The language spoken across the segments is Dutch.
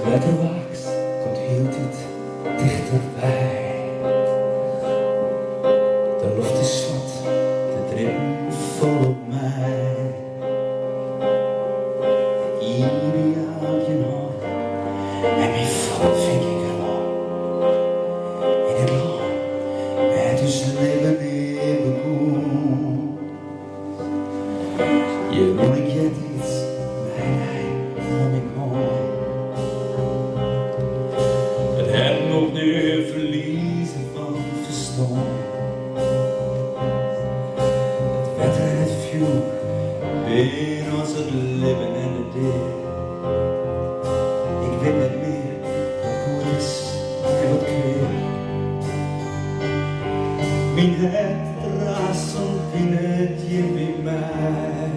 Kletterwaaks komt heel dit dichterbij. De lucht is zwart, de drip vol op mij. Ideaal je nog, en mijn vat vind ik gewoon. In het land, met dus leven in begon. Je wil ik jet iets, mij om ik hoor. Het heb nog nu verliezen van verstand. Het werd en het viel, binnen als het leven en het deel. Ik weet niet meer hoe het is en wat ik wil. Min het raast in het je bij mij.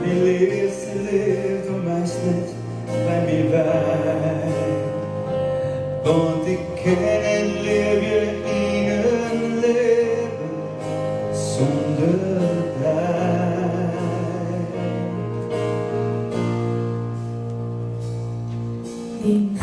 De liefste leeft om mij net bij mij bij. Want ik ken en leef je in een leven zonder pijn. In